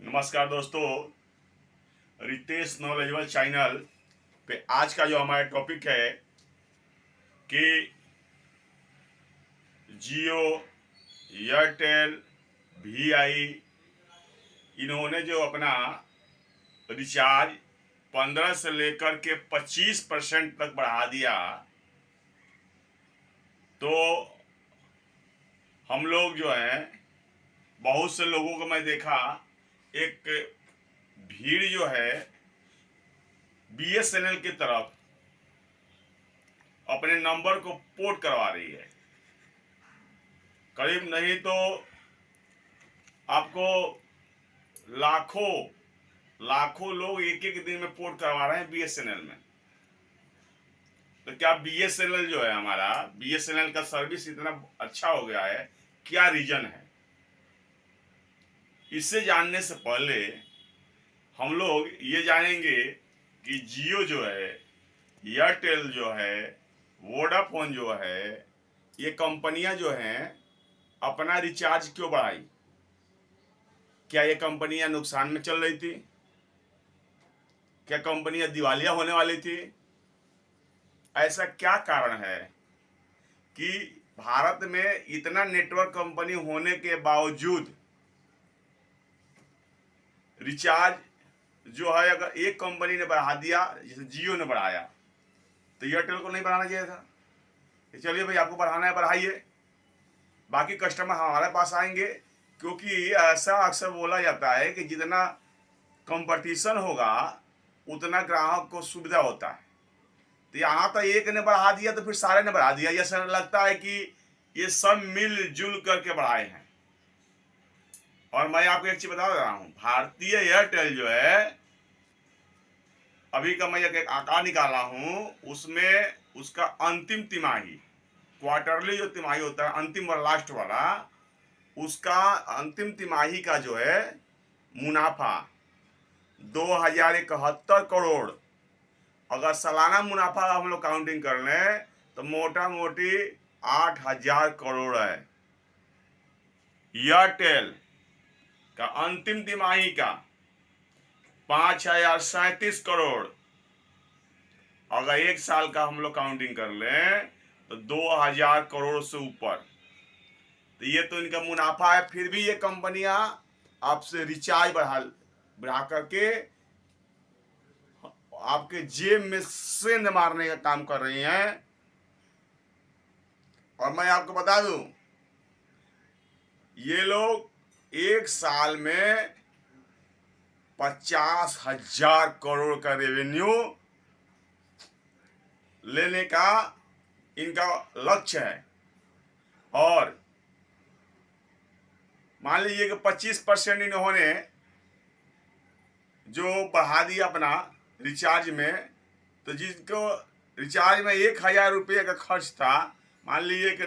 नमस्कार दोस्तों, Ritesh knowledgeable channel पे आज का जो हमारा टॉपिक है कि जियो, एयरटेल, वीआई इन्होंने जो अपना रिचार्ज 15 से लेकर के 25% तक बढ़ा दिया। तो हम लोग जो हैं, बहुत से लोगों को मैं देखा, एक भीड़ जो है बीएसएनएल की तरफ अपने नंबर को पोर्ट करवा रही है। करीब नहीं तो आपको लाखों लाखों लोग एक एक दिन में पोर्ट करवा रहे हैं बीएसएनएल में। तो क्या बीएसएनएल जो है, हमारा बीएसएनएल का सर्विस इतना अच्छा हो गया है, क्या रीजन है? इससे जानने से पहले हम लोग ये जानेंगे कि जियो जो है, एयरटेल जो है, वोडाफोन जो है, ये कंपनियां जो हैं अपना रिचार्ज क्यों बढ़ाई। क्या ये कंपनियां नुकसान में चल रही थी? क्या कंपनियां दिवालिया होने वाली थी? ऐसा क्या कारण है कि भारत में इतना नेटवर्क कंपनी होने के बावजूद रिचार्ज जो है, अगर एक कंपनी ने बढ़ा दिया, जैसे जियो ने बढ़ाया, तो एयरटेल को नहीं बढ़ाना चाहिए था कि चलिए भाई आपको बढ़ाना है बढ़ाइए, बाकी कस्टमर हमारे पास आएंगे। क्योंकि ऐसा अक्सर बोला जाता है कि जितना कंपटीशन होगा उतना ग्राहक को सुविधा होता है। तो यहाँ तो एक ने बढ़ा दिया तो फिर सारे ने बढ़ा दिया। ऐसा लगता है कि ये सब मिलजुल करके बढ़ाए हैं। और मैं आपको एक चीज बता रहा हूँ, भारतीय एयरटेल जो है, अभी का मैं एक आंकड़ा निकाला हूँ, उसमें उसका अंतिम तिमाही, क्वार्टरली जो तिमाही होता है, अंतिम और लास्ट वाला, उसका अंतिम तिमाही का जो है मुनाफा 2071 करोड़। अगर सालाना मुनाफा हम लोग काउंटिंग कर लें तो मोटा मोटी 8000 करोड़ है। एयरटेल का अंतिम तिमाही का 5037 करोड़। अगर एक साल का हम लोग काउंटिंग कर लें तो 2000 करोड़ से ऊपर। तो ये तो इनका मुनाफा है। फिर भी ये कंपनियां आपसे रिचार्ज बढ़ा करके आपके जेब में सेंध मारने का काम कर रही हैं। और मैं आपको बता दूं, ये लोग एक साल में 50,000 करोड़ का रेवेन्यू लेने का इनका लक्ष्य है। और मान लीजिए कि 25% इन्होंने जो बढ़ा दिया अपना रिचार्ज में, तो जिसको रिचार्ज में 1000 रुपये का खर्च था, मान लीजिए कि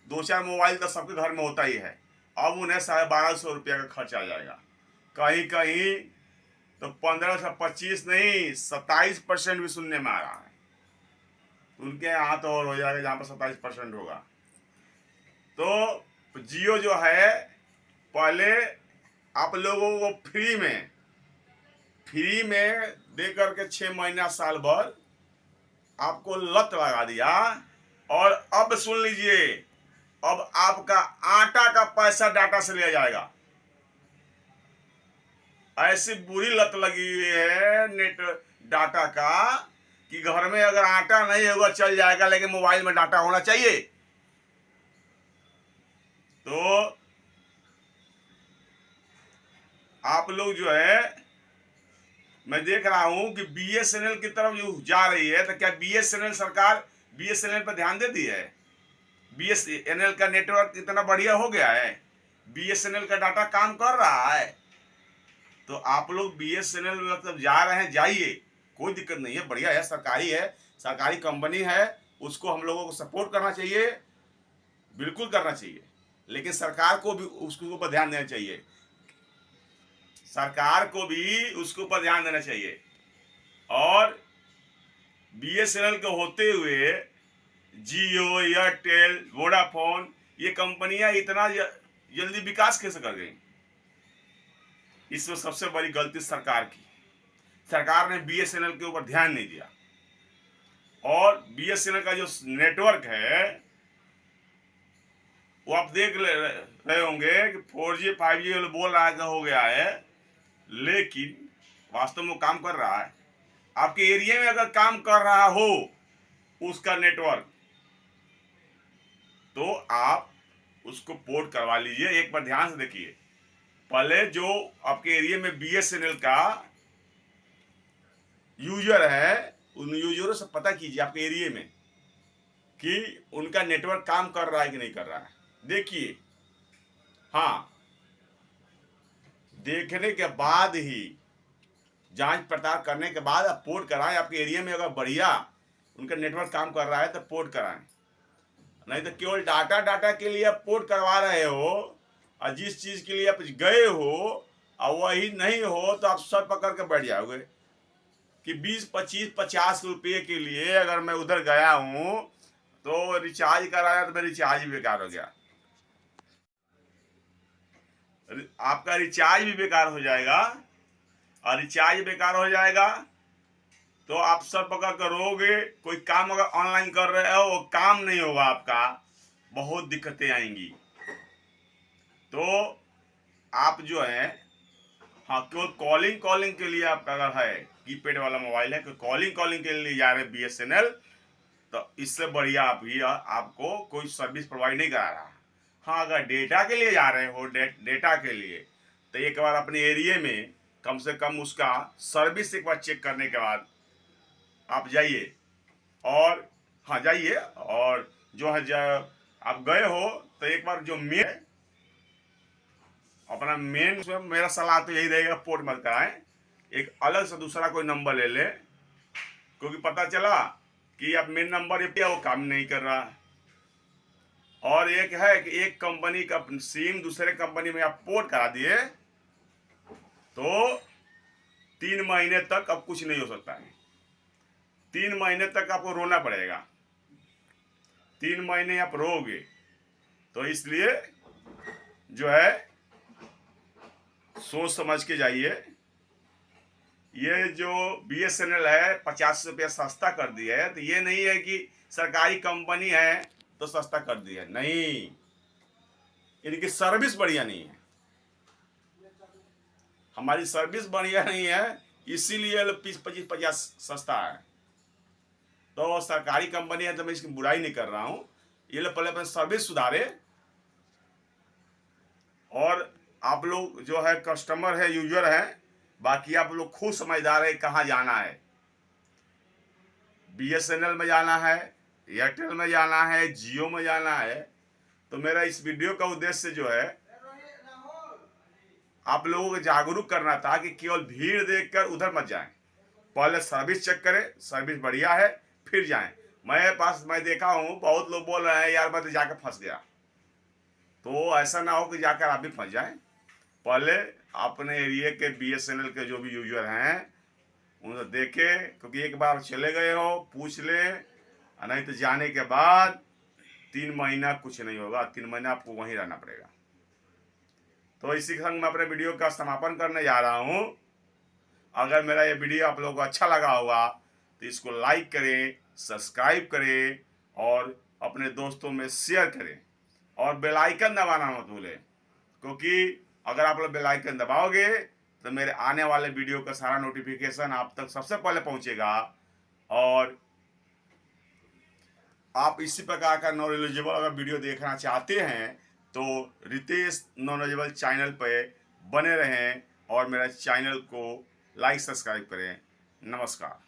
दो चार मोबाइल तो सबके घर में होता ही है, अब उन्हें 1250 रुपये का खर्च आ जाएगा। कहीं कहीं तो 15 से 25 नहीं, 27% भी सुनने में आ रहा है। उनके यहाँ तो और हो जाएगा जहाँ पर 27% होगा। तो जियो जो है, पहले आप लोगों को फ्री में दे करके 6 महीना साल भर आपको लत लगा दिया। और अब सुन लीजिए, अब आपका आटा का पैसा डाटा से लिया जाएगा। ऐसी बुरी लत लगी हुई है नेट डाटा का कि घर में अगर आटा नहीं होगा चल जाएगा, लेकिन मोबाइल में डाटा होना चाहिए। तो आप लोग जो है, मैं देख रहा हूं कि बीएसएनएल की तरफ जो जा रही है, तो क्या बीएसएनएल सरकार बीएसएनएल पर ध्यान देती है? बीएसएनएल का नेटवर्क इतना बढ़िया हो गया है, बीएसएनएल का डाटा काम कर रहा है। तो आप लोग बीएसएनएल में मतलब जा रहे हैं, जाइए, कोई दिक्कत नहीं है, बढ़िया है, सरकारी है, सरकारी कंपनी है, उसको हम लोगों को सपोर्ट करना चाहिए, बिल्कुल करना चाहिए। लेकिन सरकार को भी उसके ऊपर ध्यान देना चाहिए, सरकार को भी उसके ऊपर ध्यान देना चाहिए। और बीएसएनएल के होते हुए जियो, एयरटेल, वोडाफोन, ये कंपनियां इतना जल्दी विकास कैसे कर गई? इसमें सबसे बड़ी गलती सरकार की। सरकार ने बीएसएनएल के ऊपर ध्यान नहीं दिया, और बीएसएनएल का जो नेटवर्क है वो आप देख रहे होंगे कि 4G 5G बोल रहा है कि हो गया है, लेकिन वास्तव में काम कर रहा है। आपके एरिया में अगर काम कर रहा हो उसका नेटवर्क, तो आप उसको पोर्ट करवा लीजिए। एक बार ध्यान से देखिए, पहले जो आपके एरिया में बीएसएनएल का यूजर है, उन यूजरों से पता कीजिए आपके एरिया में कि उनका नेटवर्क काम कर रहा है कि नहीं कर रहा है। देखिए, हाँ, देखने के बाद ही, जांच पड़ताल करने के बाद आप पोर्ट कराएं। आपके एरिया में अगर बढ़िया उनका नेटवर्क काम कर रहा है तो पोर्ट कराएं, नहीं तो केवल डाटा के लिए आप पोर्ट करवा रहे हो, और जिस चीज़ के लिए आप गए हो और वही नहीं हो तो आप सर पकड़ के बैठ जाओगे कि 20, 25, 50 रुपये के लिए अगर मैं उधर गया हूँ तो रिचार्ज कराया तो मेरा रिचार्ज भी बेकार हो गया। आपका रिचार्ज भी बेकार हो जाएगा, और रिचार्ज बेकार हो जाएगा तो आप सर पकड़ कर रोगे। कोई काम अगर ऑनलाइन कर रहे हो वो काम नहीं होगा आपका, बहुत दिक्कतें आएंगी। तो आप जो है, हाँ, केवल कॉलिंग के लिए आपका अगर है कीपैड वाला मोबाइल है, तो कॉलिंग के लिए जा रहे हैं बीएसएनएल, तो इससे बढ़िया आपको कोई सर्विस प्रोवाइड नहीं करा रहा। हाँ, अगर डेटा के लिए जा रहे हो, डेटा के लिए, तो एक बार अपने एरिया में कम से कम उसका सर्विस एक बार चेक करने के बाद आप जाइए, और हाँ जाइए, और जो है जब आप गए हो तो एक बार जो अपना मेन, मेरा सलाह तो यही रहेगा, पोर्ट मत कराएं, एक अलग से दूसरा कोई नंबर ले ले, क्योंकि पता चला कि अब मेन नंबर ये वो काम नहीं कर रहा है। और एक है कि एक कंपनी का सिम दूसरे कंपनी में आप पोर्ट करा दिए तो 3 महीने तक अब कुछ नहीं हो सकता है। 3 महीने तक आपको रोना पड़ेगा, 3 महीने आप रोगे। तो इसलिए जो है सोच समझ के जाइए। ये जो बीएसएनएल है 50 रुपया सस्ता कर दिया है, तो ये नहीं है कि सरकारी कंपनी है तो सस्ता कर दिया, नहीं, इनकी सर्विस बढ़िया नहीं है, हमारी सर्विस बढ़िया नहीं है, इसीलिए 20-25 सस्ता है। तो सरकारी कंपनी है तो मैं इसकी बुराई नहीं कर रहा हूँ, ये लोग पहले अपने सर्विस सुधारे, और आप लोग जो है कस्टमर है, यूजर है, बाकी आप लोग खुद समझदार है कहाँ जाना है। बीएसएनएल में जाना है, एयरटेल में जाना है, जियो में जाना है। तो मेरा इस वीडियो का उद्देश्य जो है आप लोगों को जागरूक करना था कि केवल भीड़ देखकर उधर मत जाएं, पहले सर्विस चेक करें, सर्विस बढ़िया है फिर जाएं। मैं देखा हूँ बहुत लोग बोल रहे हैं यार मैं तो जाकर फंस गया, तो ऐसा ना हो कि जाकर आप भी फंस जाएं। पहले अपने एरिया के बीएसएनएल के जो भी यूजर हैं उनसे देखें, क्योंकि एक बार चले गए हो पूछ लें, नहीं तो जाने के बाद 3 महीना कुछ नहीं होगा, 3 महीना आपको वहीं रहना पड़ेगा। तो इसी के संग मैं अपने वीडियो का समापन करने जा रहा हूँ। अगर मेरा ये वीडियो आप लोगों को अच्छा लगा होगा तो इसको लाइक करें, सब्सक्राइब करें, और अपने दोस्तों में शेयर करें, और बेल आइकन दबाना मत भूलें, क्योंकि अगर आप लोग बेल आइकन दबाओगे तो मेरे आने वाले वीडियो का सारा नोटिफिकेशन आप तक सबसे पहले पहुंचेगा। और आप इसी प्रकार का नॉलेजेबल अगर वीडियो देखना चाहते हैं तो रितेश नॉलेजेबल चैनल पे बने रहें, और मेरा चैनल को लाइक सब्सक्राइब करें। नमस्कार।